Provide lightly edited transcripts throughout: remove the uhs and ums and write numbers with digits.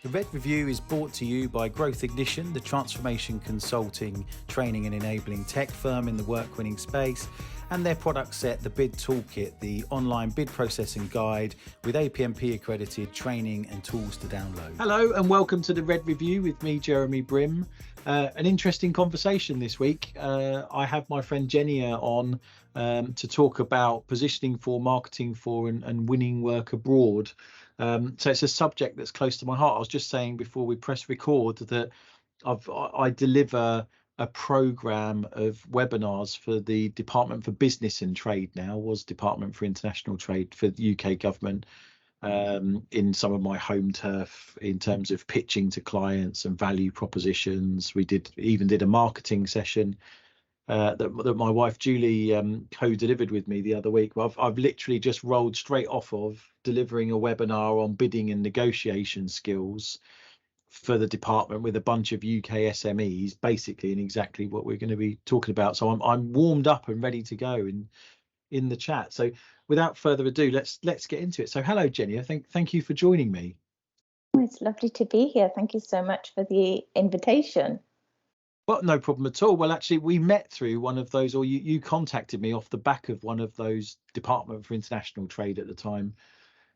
The Red Review is brought to you by Growth Ignition, the transformation consulting, training and enabling tech firm in the work-winning space, and their product set, the Bid Toolkit, the online bid processing guide with APMP accredited training and tools to download. Hello and welcome to the Red Review with me, Jeremy Brim. An interesting conversation this week. I have my friend Janina on to talk about positioning for, marketing for and winning work abroad. So it's a subject that's close to my heart. I was just saying before we press record that I deliver a program of webinars for the Department for Business and Trade now, was Department for International Trade for the UK government, in some of my home turf in terms of pitching to clients and value propositions. We even did a marketing session that my wife Julie co-delivered with me the other week. I've literally just rolled straight off of delivering a webinar on bidding and negotiation skills for the department with a bunch of UK SMEs, basically in exactly what we're going to be talking about. So I'm warmed up and ready to go in the chat. So without further ado, let's get into it. So hello, Jenny. Thank you for joining me. It's lovely to be here. Thank you so much for the invitation. Well, no problem at all. Well, actually, we met through one of those, or you contacted me off the back of one of those Department for International Trade at the time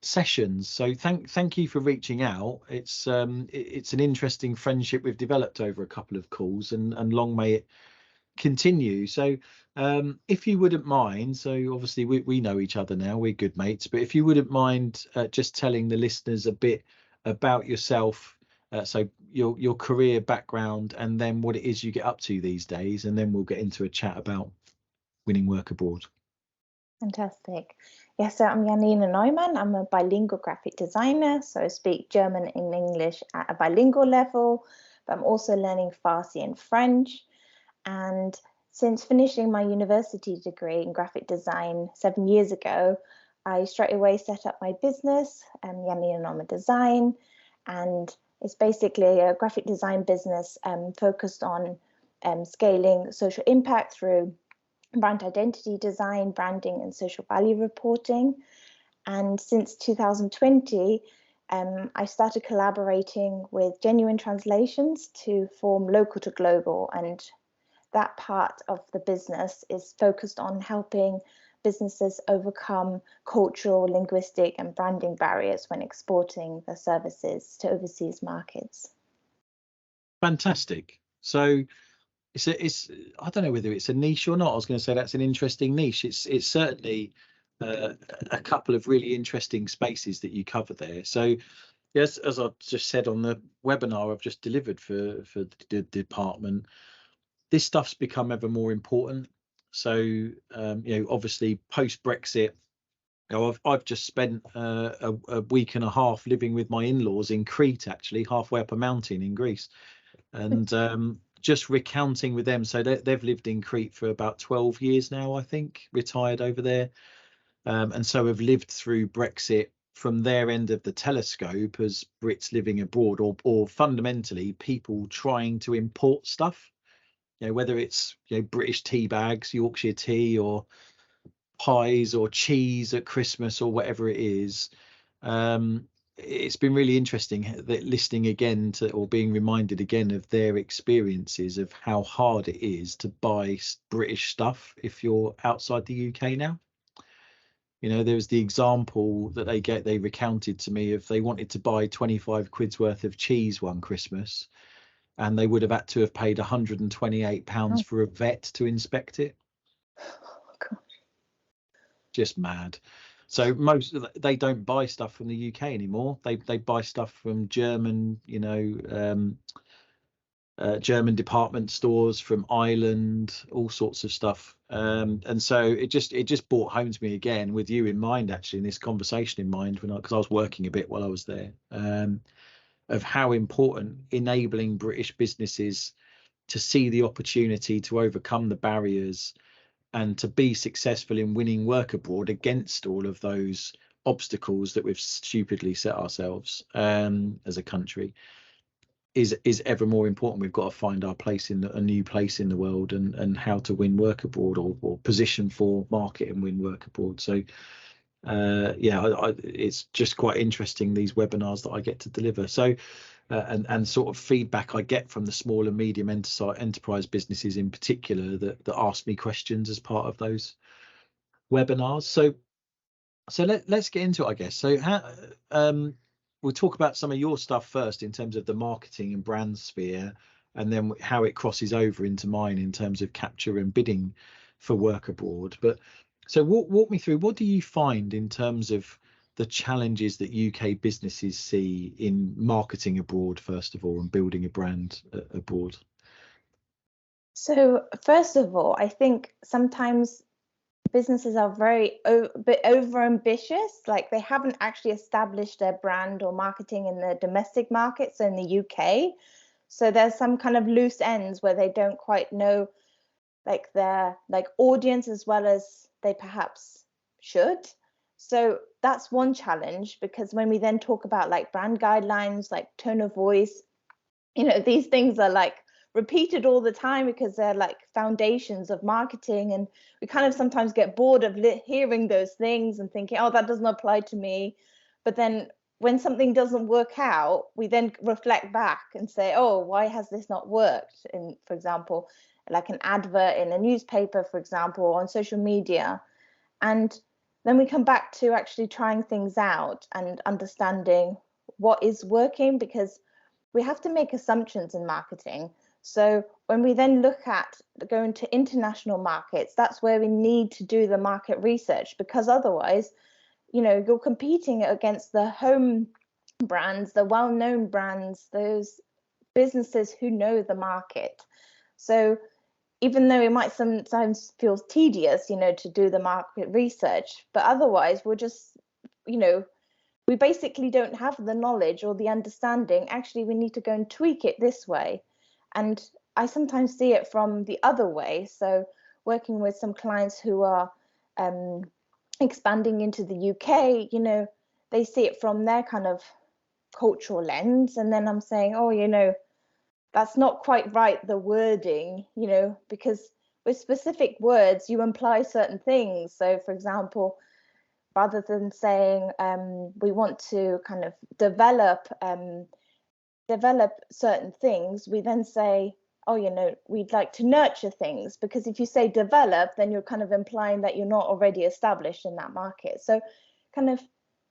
sessions. So thank you for reaching out. It's an interesting friendship we've developed over a couple of calls, and long may it continue. So if you wouldn't mind, so obviously we know each other now, we're good mates, but if you wouldn't mind just telling the listeners a bit about yourself. So your career background and then what it is you get up to these days, and then we'll get into a chat about winning work abroad. Fantastic. Yes, so I'm Janina Neumann. I'm a bilingual graphic designer, so I speak German and English at a bilingual level, but I'm also learning Farsi and French. And since finishing my university degree in graphic design 7 years ago, I straight away set up my business, Janina Neumann Design, and it's basically a graphic design business focused on scaling social impact through brand identity design, branding, and social value reporting. And since 2020, I started collaborating with Genuine Translations to form Local to Global. And that part of the business is focused on helping businesses overcome cultural, linguistic, and branding barriers when exporting their services to overseas markets. Fantastic. So it's I don't know whether it's a niche or not. I was going to say that's an interesting niche. It's certainly a couple of really interesting spaces that you cover there. So yes, as I just said on the webinar I've just delivered for the department, this stuff's become ever more important. So obviously post Brexit, I've just spent a week and a half living with my in-laws in Crete, actually halfway up a mountain in Greece, and just recounting with them. So they've lived in Crete for about 12 years now, I think, retired over there, and so have lived through Brexit from their end of the telescope as Brits living abroad, or fundamentally people trying to import stuff. Whether it's British tea bags, Yorkshire tea, or pies or cheese at Christmas or whatever it is. It's been really interesting that listening again to, or being reminded again of their experiences of how hard it is to buy British stuff if you're outside the UK now. There was the example that they recounted to me of they wanted to buy 25 quid's worth of cheese one Christmas, and they would have had to have paid £128 for a vet to inspect it. Oh, gosh. Just mad. So they don't buy stuff from the UK anymore. They buy stuff from German, German department stores, from Ireland, all sorts of stuff. And so it just brought home to me again, with you in mind, actually, in this conversation in mind, because I was working a bit while I was there. Of how important enabling British businesses to see the opportunity to overcome the barriers and to be successful in winning work abroad against all of those obstacles that we've stupidly set ourselves as a country is ever more important. We've got to find our place in a new place in the world, and how to win work abroad, or position for market and win work abroad. So it's just quite interesting, these webinars that I get to deliver. So and sort of feedback I get from the small and medium enterprise businesses in particular that ask me questions as part of those webinars. So let's get into it, I guess. So we'll talk about some of your stuff first in terms of the marketing and brand sphere, and then how it crosses over into mine in terms of capture and bidding for work abroad. But so walk me through, what do you find in terms of the challenges that UK businesses see in marketing abroad, first of all, and building a brand abroad? So first of all, I think sometimes businesses are a bit over ambitious, like they haven't actually established their brand or marketing in the domestic market, so in the UK. So there's some kind of loose ends where they don't quite know like their audience as well as they perhaps should. So that's one challenge, because when we then talk about like brand guidelines, like tone of voice, these things are like repeated all the time because they're like foundations of marketing, and we kind of sometimes get bored of hearing those things and thinking, oh, that doesn't apply to me. But then when something doesn't work out, we then reflect back and say, oh, why has this not worked? In, for example, like an advert in a newspaper, for example, or on social media. And then we come back to actually trying things out and understanding what is working, because we have to make assumptions in marketing. So when we then look at going to international markets, that's where we need to do the market research, because otherwise, you're competing against the home brands, the well-known brands, those businesses who know the market. So even though it might sometimes feel tedious, to do the market research, but otherwise we're just, we basically don't have the knowledge or the understanding. Actually, we need to go and tweak it this way. And I sometimes see it from the other way. So working with some clients who are expanding into the UK, they see it from their kind of cultural lens. And then I'm saying, oh, that's not quite right, the wording, because with specific words, you imply certain things. So, for example, rather than saying we want to kind of develop certain things, we then say, oh, we'd like to nurture things. Because if you say develop, then you're kind of implying that you're not already established in that market. So kind of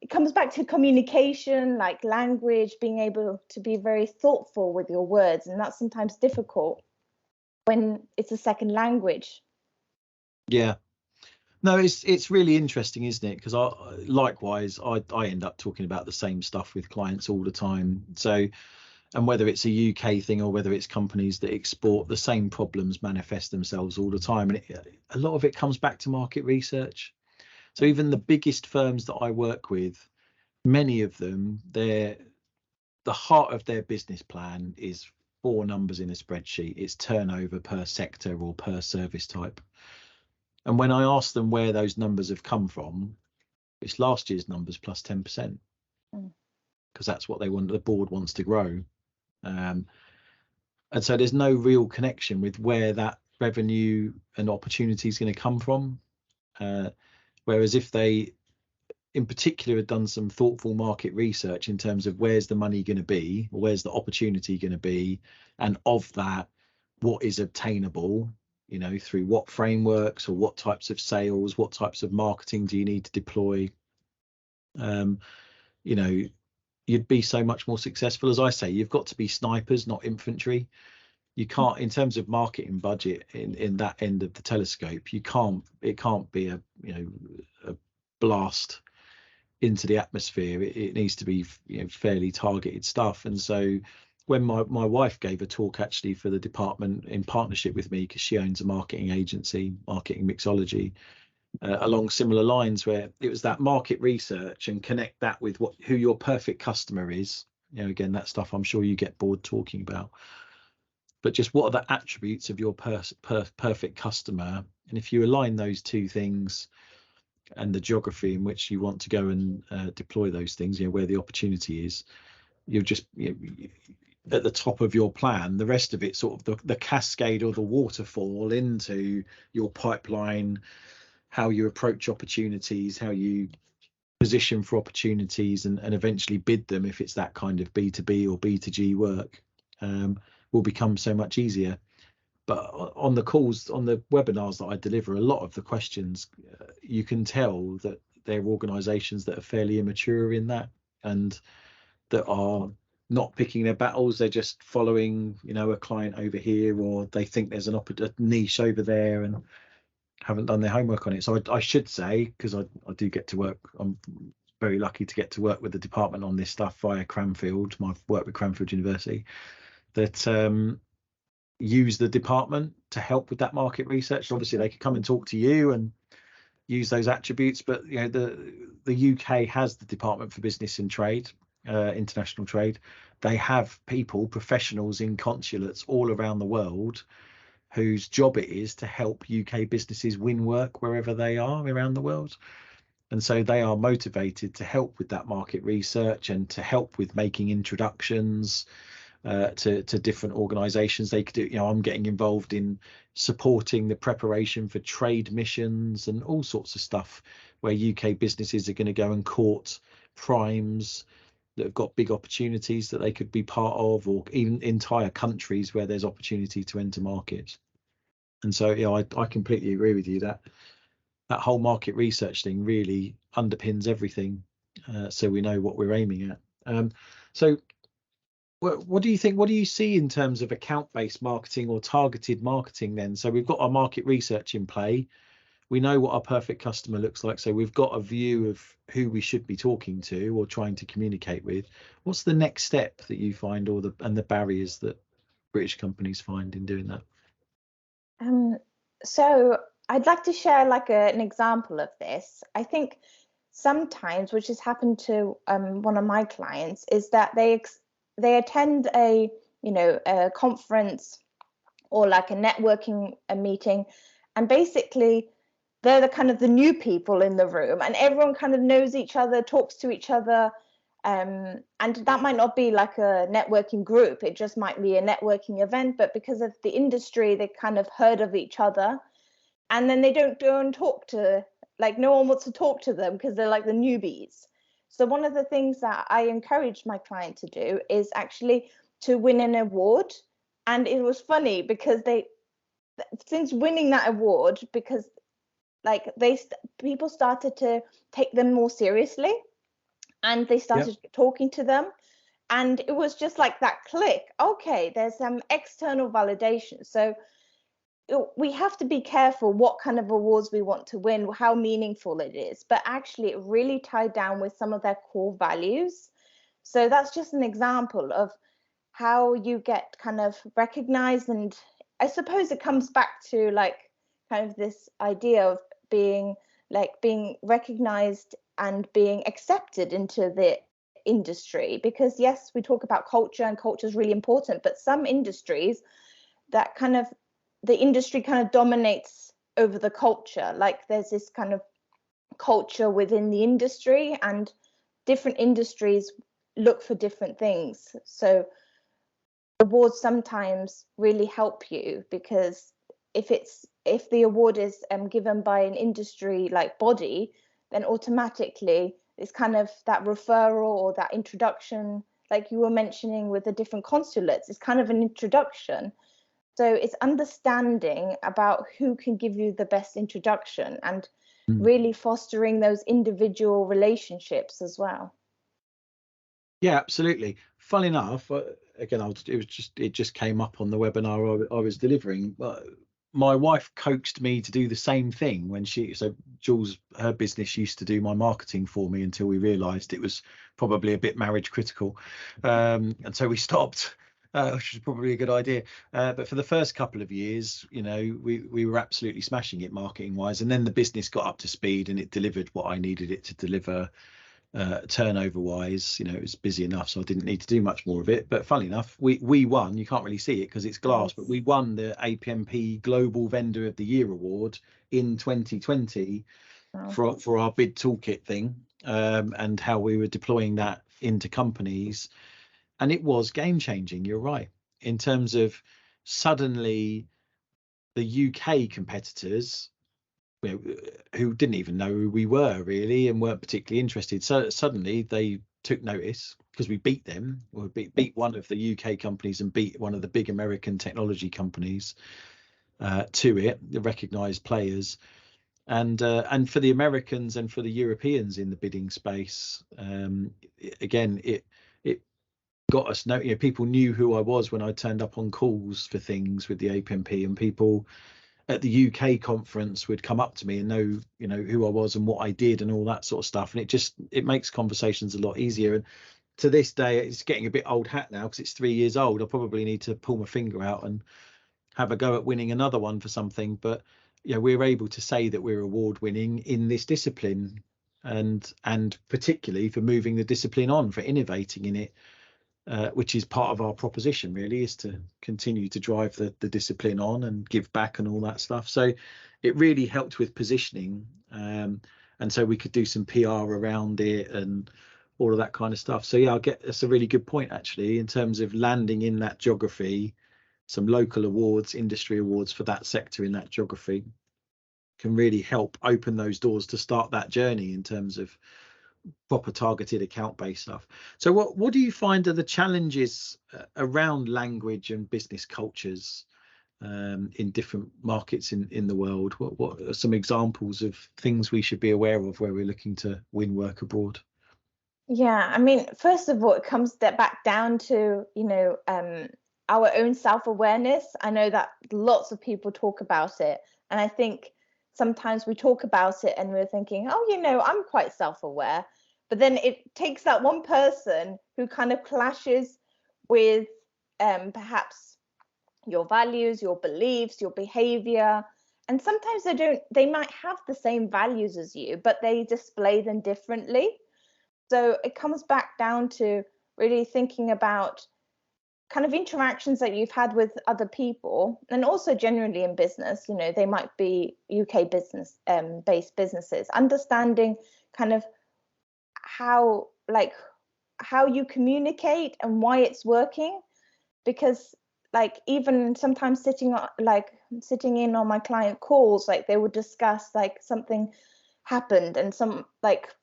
it comes back to communication, like language, being able to be very thoughtful with your words. And that's sometimes difficult when it's a second language. Yeah. No, it's really interesting, isn't it? Because I end up talking about the same stuff with clients all the time. So, and whether it's a UK thing or whether it's companies that export, the same problems manifest themselves all the time. And a lot of it comes back to market research. So even the biggest firms that I work with, many of them, the heart of their business plan is 4 numbers in a spreadsheet. It's turnover per sector or per service type. And when I ask them where those numbers have come from, it's last year's numbers plus 10%, because that's what they want. The board wants to grow. And so there's no real connection with where that revenue and opportunity is going to come from. Whereas if they, in particular, had done some thoughtful market research in terms of where's the money going to be, or where's the opportunity going to be, and of that, what is obtainable, through what frameworks or what types of sales, what types of marketing do you need to deploy, you'd be so much more successful. As I say, you've got to be snipers, not infantry. You can't, in terms of marketing budget in that end of the telescope, it can't be a blast into the atmosphere. It needs to be fairly targeted stuff. And so when my wife gave a talk actually for the department in partnership with me, because she owns a marketing agency, Marketing Mixology, along similar lines, where it was that market research and connect that with who your perfect customer is. Again, that stuff I'm sure you get bored talking about, but just what are the attributes of your perfect customer, and if you align those two things and the geography in which you want to go and deploy those things, where the opportunity is, you're just at the top of your plan. The rest of it, sort of the cascade or the waterfall into your pipeline, how you approach opportunities, how you position for opportunities and eventually bid them if it's that kind of B2B or B2G work, will become so much easier. But on the calls, on the webinars that I deliver, a lot of the questions, you can tell that they're organizations that are fairly immature in that, and that are not picking their battles. They're just following, you know, a client over here, or they think there's a niche over there and haven't done their homework on it. So I should say, because I do get to work, I'm very lucky to get to work with the department on this stuff via Cranfield, my work with Cranfield University, that use the department to help with that market research. Obviously they could come and talk to you and use those attributes, but you know, the UK has the Department for Business and Trade, international trade. They have people, professionals in consulates all around the world, whose job it is to help UK businesses win work wherever they are around the world. And so they are motivated to help with that market research and to help with making introductions to different organizations. They could do, you know, I'm getting involved in supporting the preparation for trade missions and all sorts of stuff where UK businesses are going to go and court primes that have got big opportunities that they could be part of, or even entire countries where there's opportunity to enter markets. And so, you know, I completely agree with you that that whole market research thing really underpins everything, so we know what we're aiming at. So what do you think? What do you see in terms of account-based marketing or targeted marketing then? So we've got our market research in play. We know what our perfect customer looks like. So we've got a view of who we should be talking to or trying to communicate with. What's the next step that you find, or the barriers that British companies find in doing that? So I'd like to share like an example of this. I think sometimes, which has happened to one of my clients, is that they attend a conference or like a networking meeting, and basically they're the kind of the new people in the room, and everyone kind of knows each other, talks to each other, and that might not be like a networking group, it just might be a networking event, but because of the industry they kind of heard of each other, and then they don't go and talk to, like, no one wants to talk to them because they're like the newbies. So one of the things that I encourage my client to do is actually to win an award. And it was funny because since winning that award, because like people started to take them more seriously, and they started talking to them, and it was just like that click. Okay, there's some external validation. So we have to be careful what kind of awards we want to win, how meaningful it is, but actually it really tied down with some of their core values. So that's just an example of how you get kind of recognized. And I suppose it comes back to like kind of this idea of being recognized and being accepted into the industry, because yes, we talk about culture and culture is really important, but some industries that kind of the industry kind of dominates over the culture. Like there's this kind of culture within the industry, and different industries look for different things. So awards sometimes really help you, because if the award is given by an industry like body, then automatically it's kind of that referral or that introduction, like you were mentioning with the different consulates, it's kind of an introduction. So it's understanding about who can give you the best introduction and really fostering those individual relationships as well. Yeah, absolutely. Funnily enough, again, it just came up on the webinar I was delivering. My wife coaxed me to do the same thing when so Jules, her business, used to do my marketing for me until we realised it was probably a bit marriage critical, and so we stopped. Which is probably a good idea. But for the first couple of years, you know, we were absolutely smashing it marketing wise. And then the business got up to speed and it delivered what I needed it to deliver turnover wise. You know, it was busy enough, so I didn't need to do much more of it. But funnily enough, we won. You can't really see it because it's glass, nice. But we won the APMP Global Vendor of the Year Award in 2020 for our bid toolkit thing, and how we were deploying that into companies. And it was game changing, you're right, in terms of suddenly the UK competitors who didn't even know who we were really and weren't particularly interested. So suddenly they took notice because we beat them, or beat one of the UK companies and beat one of the big American technology companies to it, the recognised players. And for the Americans and for the Europeans in the bidding space, again, it got us. People knew who I was when I turned up on calls for things with the APMP, and people at the UK conference would come up to me and know who I was and what I did and all that sort of stuff. And it makes conversations a lot easier. And to this day, it's getting a bit old hat now because it's 3 years old. I probably need to pull my finger out and have a go at winning another one for something. But we're able to say that we're award winning in this discipline, and particularly for moving the discipline on, for innovating in it, which is part of our proposition really, is to continue to drive the discipline on and give back and all that stuff. So it really helped with positioning, and so we could do some PR around it and all of that kind of stuff. So yeah, that's a really good point actually, in terms of landing in that geography. Some local awards, industry awards for that sector in that geography can really help open those doors to start that journey in terms of proper targeted account-based stuff. So what do you find are the challenges around language and business cultures in different markets in the world? What are some examples of things we should be aware of where we're looking to win work abroad? Yeah, I mean, first of all, it comes back down to, our own self-awareness. I know that lots of people talk about it, and I think sometimes we talk about it and we're thinking, oh, I'm quite self-aware, but then it takes that one person who kind of clashes with perhaps your values, your beliefs, your behavior. And sometimes they might have the same values as you, but they display them differently. So it comes back down to really thinking about kind of interactions that you've had with other people, and also generally in business. They might be UK business based businesses, understanding kind of how you communicate and why it's working. Because even sometimes sitting in on my client calls, they would discuss something happened, and for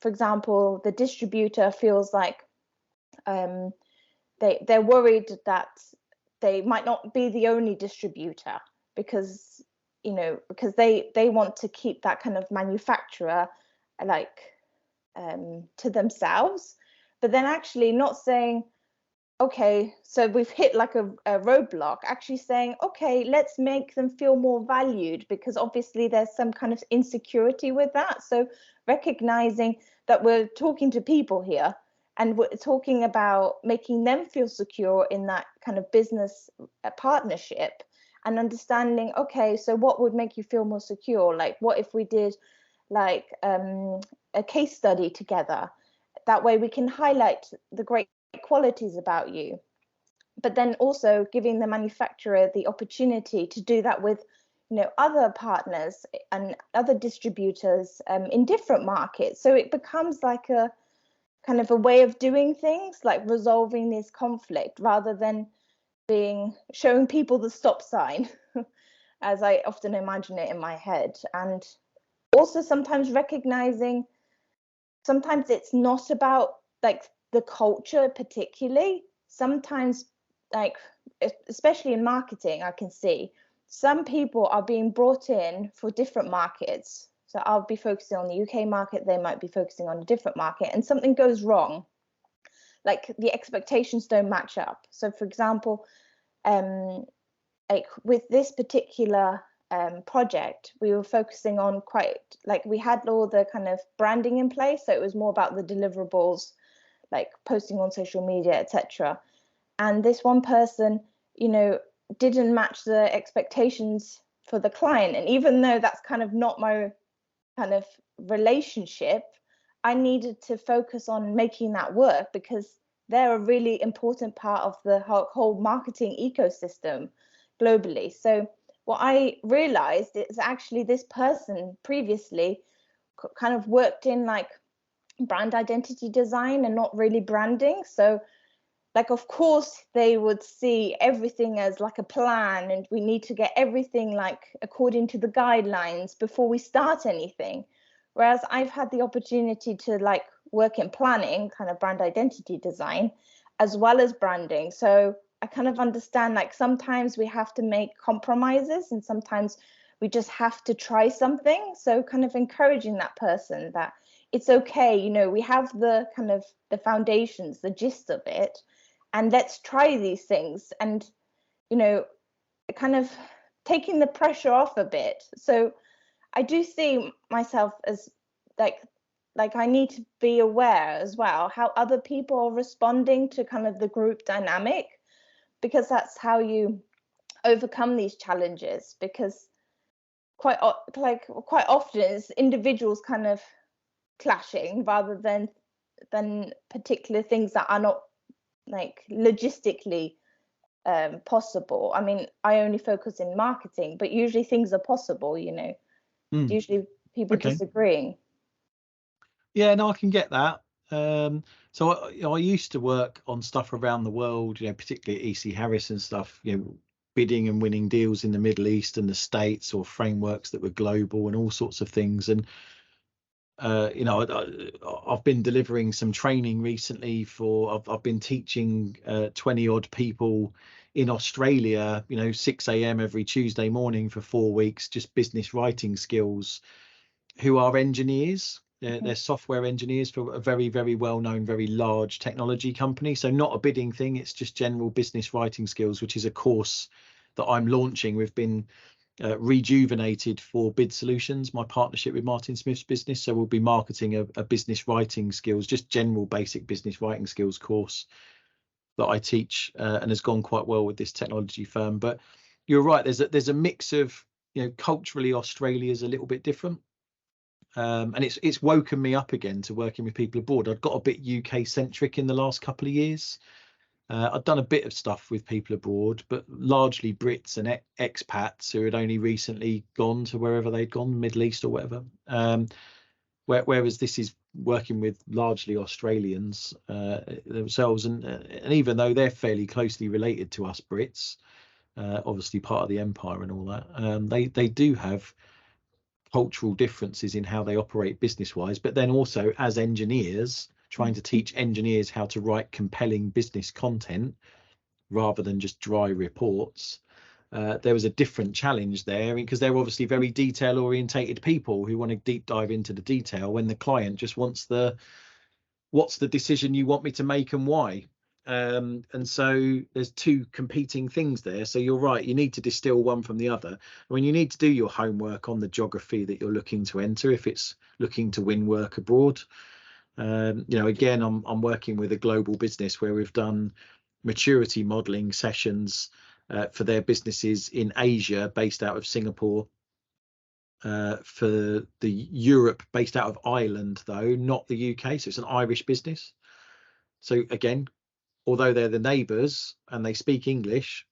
example, the distributor feels like they're worried that they might not be the only distributor, because they want to keep that kind of manufacturer to themselves, but then actually not saying, okay, so we've hit a roadblock, actually saying, okay, let's make them feel more valued, because obviously there's some kind of insecurity with that. So recognizing that we're talking to people here, and we're talking about making them feel secure in that kind of business partnership, and understanding, okay, so what would make you feel more secure? What if we did a case study together? That way we can highlight the great qualities about you, but then also giving the manufacturer the opportunity to do that with other partners and other distributors in different markets. So it becomes like a kind of a way of doing things, resolving this conflict, rather than showing people the stop sign as I often imagine it in my head. And also sometimes recognizing sometimes it's not about the culture particularly. Sometimes, especially in marketing, I can see some people are being brought in for different markets. So I'll be focusing on the UK market, they might be focusing on a different market, and something goes wrong, the expectations don't match up. So for example, with this particular project, we were focusing on we had all the kind of branding in place, so it was more about the deliverables, posting on social media, etc. And this one person didn't match the expectations for the client, and even though that's kind of not my kind of relationship, I needed to focus on making that work, because they're a really important part of the whole marketing ecosystem globally. So what I realized is actually this person previously kind of worked in brand identity design and not really branding. So like, of course they would see everything as like a plan, and we need to get everything like according to the guidelines before we start anything. Whereas I've had the opportunity to like work in planning, kind of brand identity design, as well as branding. So I kind of understand, like, sometimes we have to make compromises and sometimes we just have to try something. So kind of encouraging that person that it's okay, you know, we have the kind of the foundations, the gist of it, and let's try these things. And, you know, kind of taking the pressure off a bit. So I do see myself as like I need to be aware as well how other people are responding to kind of the group dynamic, because that's how you overcome these challenges. Because quite often it's individuals kind of clashing rather than particular things that are not like logistically possible. I mean, I only focus in marketing, but usually things are possible, you know. Usually people Okay. disagreeing. Yeah, no, I can get that. So I used to work on stuff around the world, you know, particularly at EC Harris and stuff, you know, bidding and winning deals in the Middle East and the States, or frameworks that were global and all sorts of things. And you know, I've been delivering some training recently for, I've been teaching 20 odd people in Australia, you know, 6 a.m. every Tuesday morning for 4 weeks, just business writing skills, who are engineers. They're software engineers for a very, very well-known, very large technology company. So not a bidding thing, it's just general business writing skills, which is a course that I'm launching. We've been rejuvenated for Bid Solutions, my partnership with Martin Smith's business. So we'll be marketing a business writing skills, just general basic business writing skills course that I teach, and has gone quite well with this technology firm. But you're right, there's a mix of, you know, culturally Australia's a little bit different. And it's woken me up again to working with people abroad. I'd got a bit UK centric in the last couple of years. I'd done a bit of stuff with people abroad, but largely Brits and expats who had only recently gone to wherever they'd gone, Middle East or whatever. Whereas this is working with largely Australians themselves, and even though they're fairly closely related to us Brits, obviously part of the empire and all that, they do have cultural differences in how they operate business wise, but then also as engineers trying to teach engineers how to write compelling business content rather than just dry reports. There was a different challenge there, because they're obviously very detail orientated people who want to deep dive into the detail, when the client just wants what's the decision you want me to make and why. And so there's two competing things there. So you're right, you need to distill one from the other. When you need to do your homework on the geography that you're looking to enter, if it's looking to win work abroad. You know, again, I'm working with a global business where we've done maturity modeling sessions for their businesses in Asia, based out of Singapore. For the Europe, based out of Ireland, though, not the UK. So it's an Irish business. So again, although they're the neighbours and they speak English,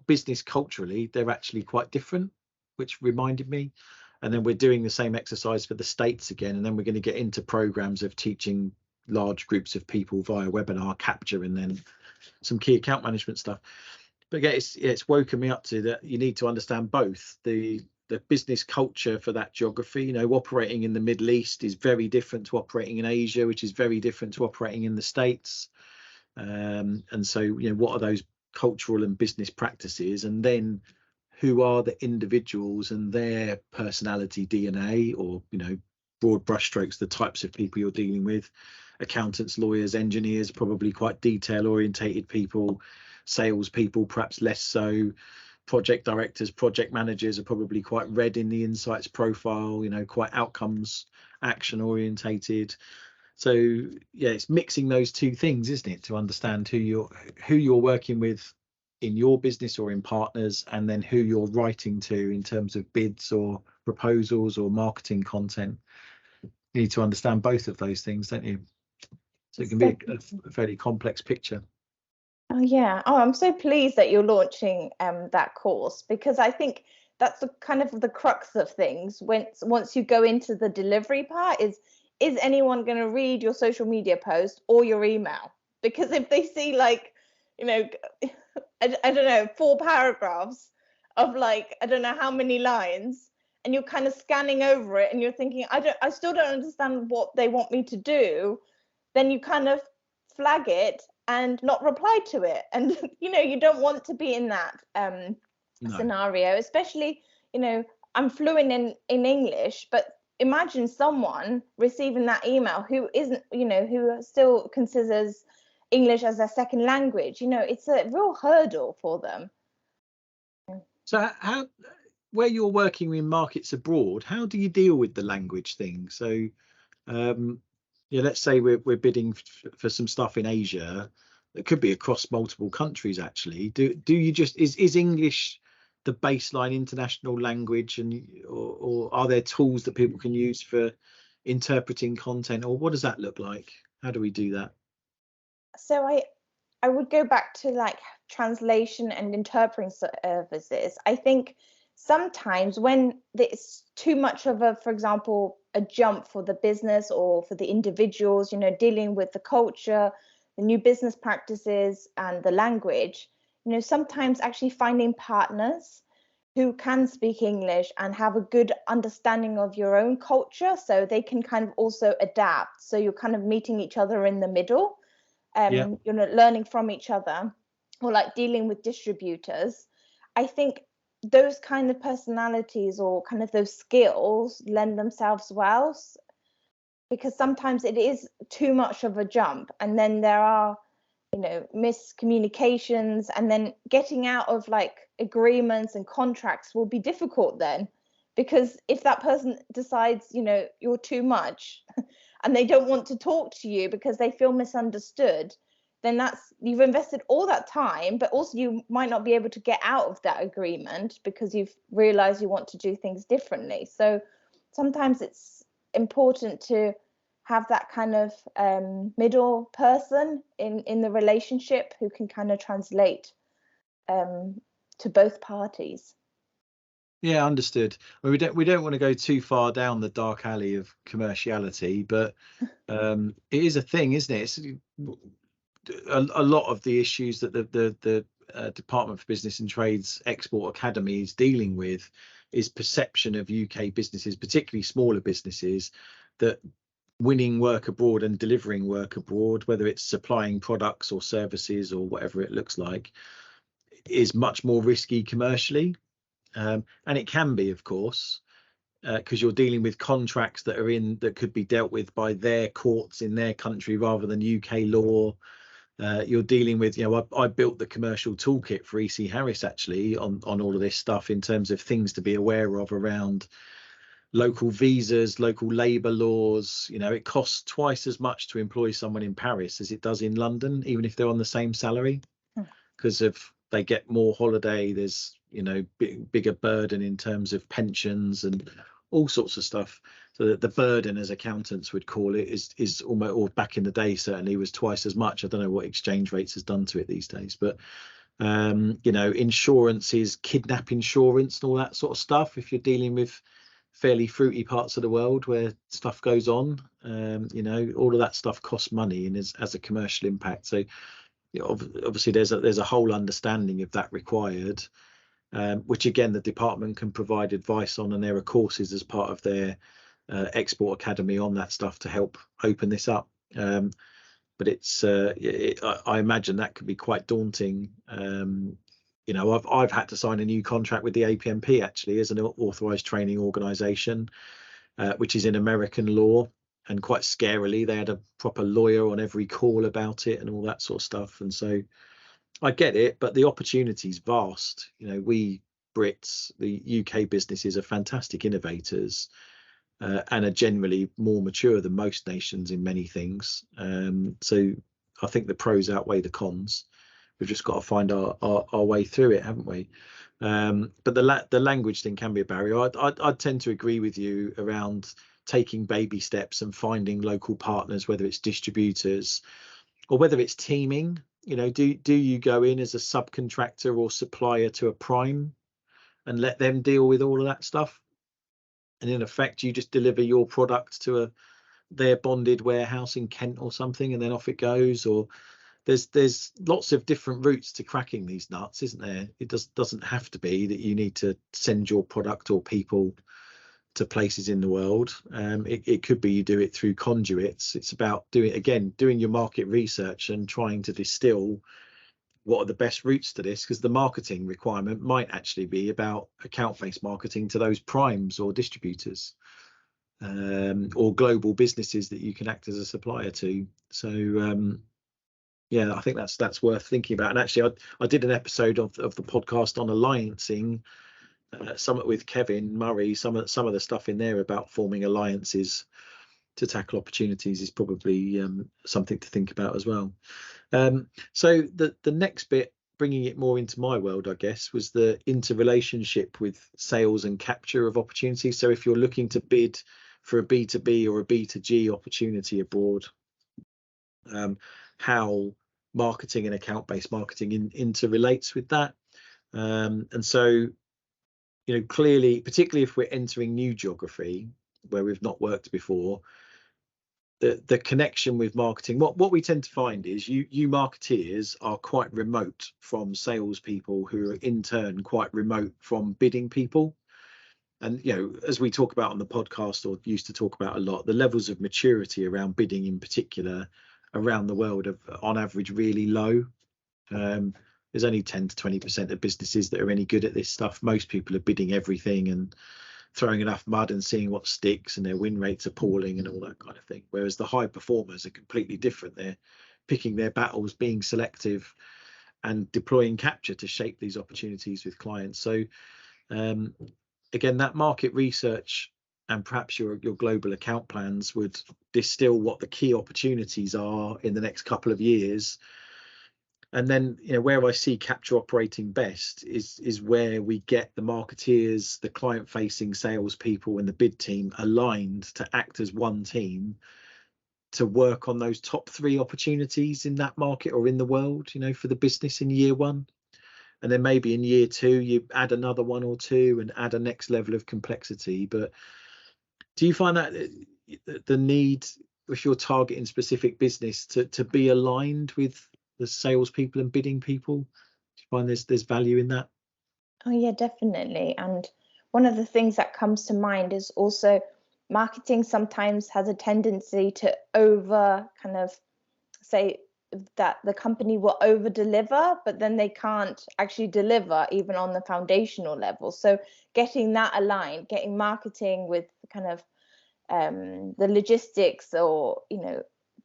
business culturally, they're actually quite different, which reminded me. And then we're doing the same exercise for the States again. And then we're going to get into programs of teaching large groups of people via webinar capture, and then some key account management stuff. But again, it's woken me up to that you need to understand both the business culture for that geography. You know, operating in the Middle East is very different to operating in Asia, which is very different to operating in the States. And so, you know, what are those cultural and business practices, and then who are the individuals and their personality DNA, or, you know, broad brushstrokes, the types of people you're dealing with. Accountants, lawyers, engineers, probably quite detail orientated people. Sales people, perhaps less so. Project directors, project managers are probably quite red in the insights profile, you know, quite outcomes, action orientated. So yeah, it's mixing those two things, isn't it, to understand who you're working with in your business or in partners, and then who you're writing to in terms of bids or proposals or marketing content. You need to understand both of those things, don't you? So it can be a fairly complex picture. Oh yeah. Oh, I'm so pleased that you're launching that course, because I think that's the kind of the crux of things. Once you go into the delivery part, is anyone going to read your social media post or your email? Because if they see like you know, I don't know, 4 paragraphs of like, I don't know how many lines, and you're kind of scanning over it and you're thinking, I still don't understand what they want me to do, then you kind of flag it and not reply to it. And, you know, you don't want to be in that No. scenario, especially, you know, I'm fluent in English, but imagine someone receiving that email who isn't, you know, who still considers English as their second language. You know, it's a real hurdle for them. So how, where you're working in markets abroad, how do you deal with the language thing? So yeah, let's say we're bidding for some stuff in Asia that could be across multiple countries actually. Do you just, is English the baseline international language, and or are there tools that people can use for interpreting content, or what does that look like? How do we do that? So I would go back to like translation and interpreting services. I think sometimes when it's too much of a, for example, a jump for the business or for the individuals, you know, dealing with the culture, the new business practices and the language, you know, sometimes actually finding partners who can speak English and have a good understanding of your own culture, so they can kind of also adapt. So you're kind of meeting each other in the middle, Yeah. you know, learning from each other, or like dealing with distributors. I think those kind of personalities or kind of those skills lend themselves well, because sometimes it is too much of a jump, and then there are, you know, miscommunications, and then getting out of like agreements and contracts will be difficult then, because if that person decides, you know, you're too much and they don't want to talk to you because they feel misunderstood, then that's, you've invested all that time, but also you might not be able to get out of that agreement because you've realized you want to do things differently. So sometimes it's important to have that kind of middle person in the relationship who can kind of translate to both parties. Yeah, understood. Well, we don't want to go too far down the dark alley of commerciality, but it is a thing, isn't it? It's a lot of the issues that the Department for Business and Trade's Export Academy is dealing with is perception of UK businesses, particularly smaller businesses, that winning work abroad and delivering work abroad, whether it's supplying products or services or whatever it looks like, is much more risky commercially. And it can be, of course, because you're dealing with contracts that are in, that could be dealt with by their courts in their country rather than UK law. You're dealing with, you know, I built the commercial toolkit for EC Harris actually on all of this stuff in terms of things to be aware of around local visas, local labour laws. You know, it costs twice as much to employ someone in Paris as it does in London, even if they're on the same salary, because of they get more holiday. There's, you know, bigger burden in terms of pensions and all sorts of stuff. So that the burden, as accountants would call it, is almost, or back in the day certainly, was twice as much. I don't know what exchange rates has done to it these days, but you know, insurance is kidnap insurance and all that sort of stuff. If you're dealing with fairly fruity parts of the world where stuff goes on, you know, all of that stuff costs money and has a commercial impact. So, you know, obviously there's a whole understanding of that required, which again the department can provide advice on, and there are courses as part of their Export Academy on that stuff to help open this up. But it's I imagine that could be quite daunting. You know, I've had to sign a new contract with the APMP actually as an authorized training organization, which is in American law, and quite scarily they had a proper lawyer on every call about it and all that sort of stuff. And so I get it, but the opportunity is vast. You know, we Brits, the UK businesses, are fantastic innovators, and are generally more mature than most nations in many things. So I think the pros outweigh the cons. We've just got to find our way through it, haven't we? But the language thing can be a barrier. I'd tend to agree with you around taking baby steps and finding local partners, whether it's distributors or whether it's teaming. You know, do you go in as a subcontractor or supplier to a prime and let them deal with all of that stuff, and in effect you just deliver your product to their bonded warehouse in Kent or something, and then off it goes? Or there's lots of different routes to cracking these nuts, isn't there? It doesn't have to be that you need to send your product or people to places in the world. It could be you do it through conduits. It's about doing your market research and trying to distill what are the best routes to this, because the marketing requirement might actually be about account-based marketing to those primes or distributors, or global businesses that you can act as a supplier to. So yeah, I think that's worth thinking about. And actually, I did an episode of the podcast on alliancing, something with Kevin Murray. Some of the stuff in there about forming alliances to tackle opportunities is probably something to think about as well. So the next bit, bringing it more into my world, I guess, was the interrelationship with sales and capture of opportunities. So if you're looking to bid for a B2B or a B2G opportunity abroad, how marketing and account-based marketing interrelates with that. And so, clearly, particularly if we're entering new geography where we've not worked before, the connection with marketing, what we tend to find is you marketeers are quite remote from salespeople, who are in turn quite remote from bidding people. And as we talk about on the podcast, or used to talk about a lot, the levels of maturity around bidding in particular around the world are on average really low. There's only 10 to 20% of businesses that are any good at this stuff. Most people are bidding everything and throwing enough mud and seeing what sticks, and their win rates appalling and all that kind of thing. Whereas the high performers are completely different. They're picking their battles, being selective, and deploying capture to shape these opportunities with clients. So again, that market research and perhaps your global account plans would distill what the key opportunities are in the next couple of years. And then, where I see capture operating best is where we get the marketeers, the client-facing salespeople, and the bid team aligned to act as one team to work on those top 3 opportunities in that market or in the world, for the business in year 1. And then maybe in year 2, you add another 1 or 2 and add a next level of complexity. But do you find that the need, if you're targeting specific business, to be aligned with the salespeople and bidding people? Do you find there's value in that? Oh yeah, definitely. And one of the things that comes to mind is also marketing sometimes has a tendency to say that the company will over deliver, but then they can't actually deliver even on the foundational level. So getting that aligned, getting marketing with the logistics, or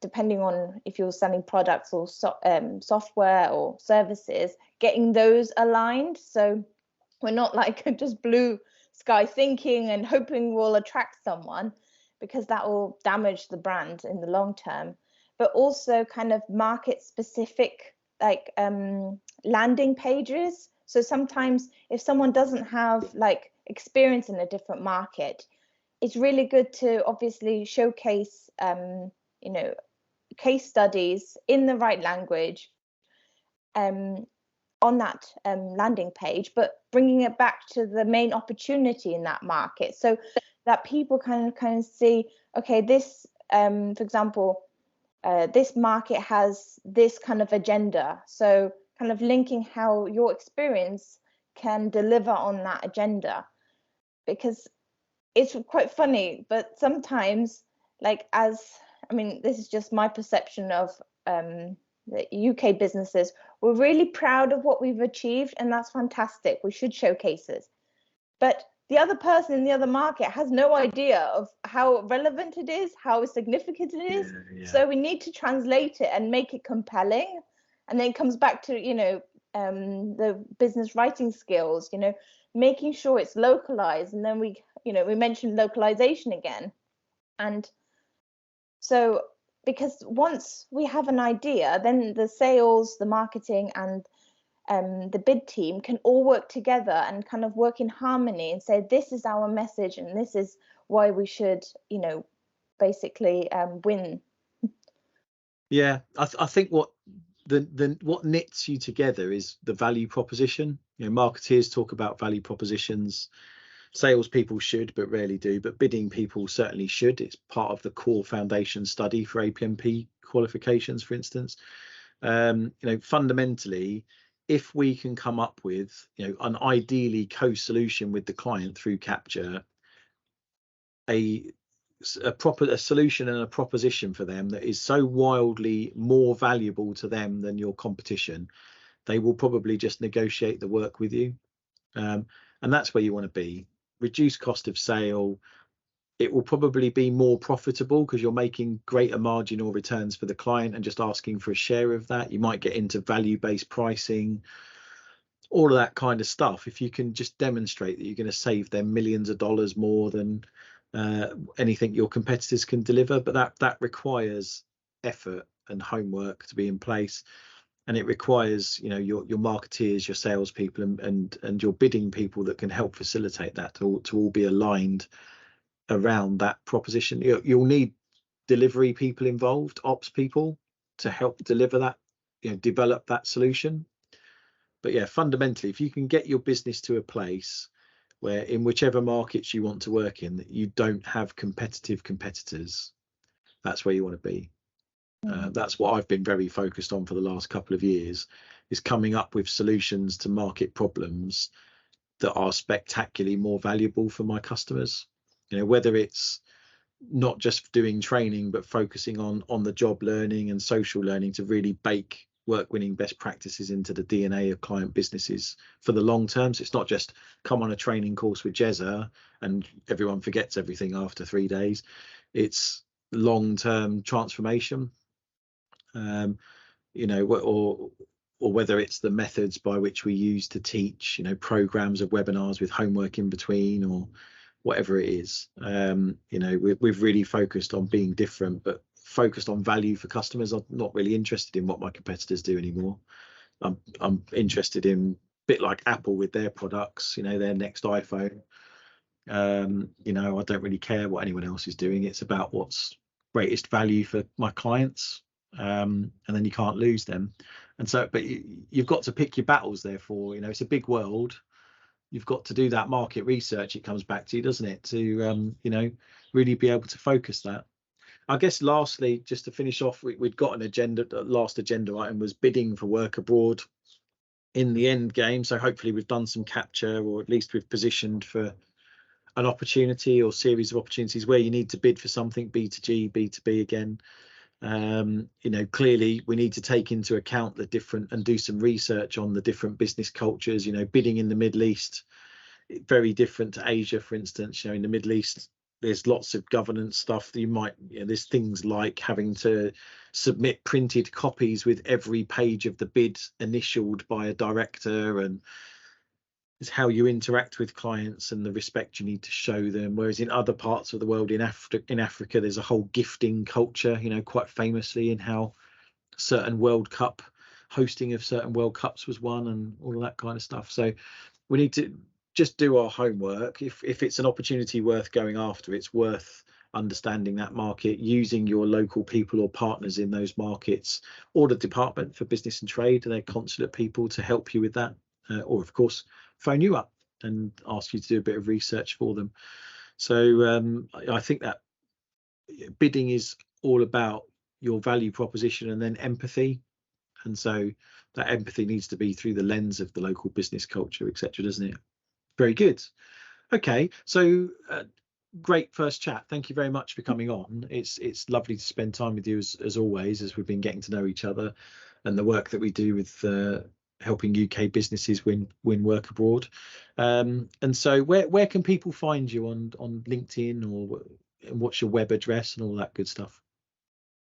depending on if you're selling products or software or services, getting those aligned. So we're not like just blue sky thinking and hoping we'll attract someone, because that will damage the brand in the long term. But also kind of market specific, like landing pages. So sometimes if someone doesn't have like experience in a different market, it's really good to obviously showcase case studies in the right language on that landing page, but bringing it back to the main opportunity in that market, so that people kind of see, okay, this for example, this market has this kind of agenda, so kind of linking how your experience can deliver on that agenda. Because it's quite funny, but sometimes, this is just my perception of the UK businesses. We're really proud of what we've achieved, and that's fantastic. We should showcase it. But the other person in the other market has no idea of how relevant it is, how significant it is. Yeah. So we need to translate it and make it compelling. And then it comes back to, the business writing skills, making sure it's localized. And then we mentioned localization again. And so, because once we have an idea, then the sales, the marketing, and the bid team can all work together and kind of work in harmony and say, this is our message and this is why we should, basically win. Yeah, I think what what knits you together is the value proposition. Marketeers talk about value propositions. Salespeople should, but rarely do. But bidding people certainly should. It's part of the core foundation study for APMP qualifications, for instance. Fundamentally, if we can come up with, an ideally co-solution with the client through capture, a solution and a proposition for them that is so wildly more valuable to them than your competition, they will probably just negotiate the work with you. And that's where you want to be. Reduce cost of sale. It will probably be more profitable because you're making greater margin or returns for the client and just asking for a share of that. You might get into value-based pricing, all of that kind of stuff. If you can just demonstrate that you're going to save them millions of dollars more than anything your competitors can deliver, but that requires effort and homework to be in place, and it requires your marketeers, your salespeople, and your bidding people that can help facilitate that to all be aligned around that proposition. You'll need delivery people involved, ops people, to help deliver that, develop that solution. But yeah, fundamentally, if you can get your business to a place where in whichever markets you want to work in, that you don't have competitors, that's where you want to be. That's what I've been very focused on for the last couple of years, is coming up with solutions to market problems that are spectacularly more valuable for my customers. Whether it's not just doing training, but focusing on the job learning and social learning to really bake work-winning best practices into the DNA of client businesses for the long term. So it's not just come on a training course with Jezza and everyone forgets everything after 3 days. It's long-term transformation, or whether it's the methods by which we use to teach, programs of webinars with homework in between, or whatever it is. We've really focused on being different, but focused on value for customers. I'm not really interested in what my competitors do anymore. I'm interested in, a bit like Apple with their products, their next iPhone. I don't really care what anyone else is doing. It's about what's greatest value for my clients, and then you can't lose them. And so, but you've got to pick your battles, therefore. It's a big world. You've got to do that market research, it comes back to you, doesn't it, to really be able to focus that. I guess lastly, just to finish off, we'd got an agenda. The last agenda item was bidding for work abroad in the end game. So hopefully we've done some capture, or at least we've positioned for an opportunity or series of opportunities where you need to bid for something, B2G, B2B again. Clearly we need to take into account the different and do some research on the different business cultures. Bidding in the Middle East, very different to Asia, for instance. In the Middle East, there's lots of governance stuff that you might, there's things like having to submit printed copies with every page of the bid initialed by a director, and it's how you interact with clients and the respect you need to show them. Whereas in other parts of the world, in Africa, there's a whole gifting culture, quite famously, in how certain World Cup hosting of certain World Cups was won and all of that kind of stuff. So we need to just do our homework. If it's an opportunity worth going after, it's worth understanding that market, using your local people or partners in those markets, or the Department for Business and Trade and their consulate people to help you with that, or of course phone you up and ask you to do a bit of research for them. So I think that bidding is all about your value proposition and then empathy, and so that empathy needs to be through the lens of the local business culture, etc., doesn't it? Very good. Okay, so great first chat. Thank you very much for coming on. It's lovely to spend time with you as always, as we've been getting to know each other and the work that we do with helping UK businesses win work abroad. And so where can people find you on LinkedIn, or what's your web address and all that good stuff?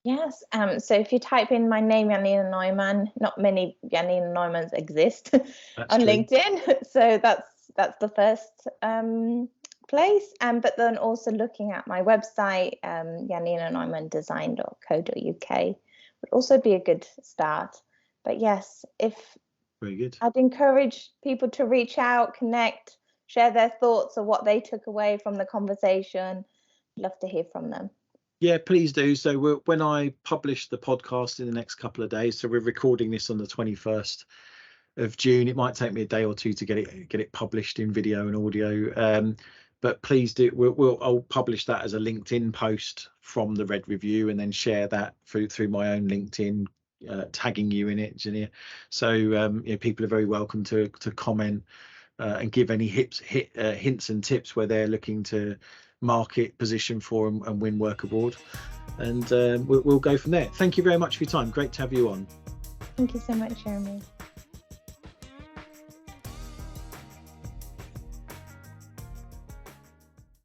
Yes, so if you type in my name, Janina Neumann, not many Janina Neumanns exist on LinkedIn, so that's the first place. But then also looking at my website, janinaneumann.design.co.uk would also be a good start. But yes, very good. I'd encourage people to reach out, connect, share their thoughts of what they took away from the conversation. I'd love to hear from them. Yeah, please do. So when I publish the podcast in the next couple of days, so we're recording this on the 21st of June. It might take me a day or two to get it published in video and audio. But please do. I'll publish that as a LinkedIn post from the Red Review, and then share that through my own LinkedIn, tagging you in it, Janina. So people are very welcome to comment and give any hints and tips where they're looking to market, position for and win work abroad. And we'll go from there. Thank you very much for your time. Great to have you on. Thank you so much, Jeremy.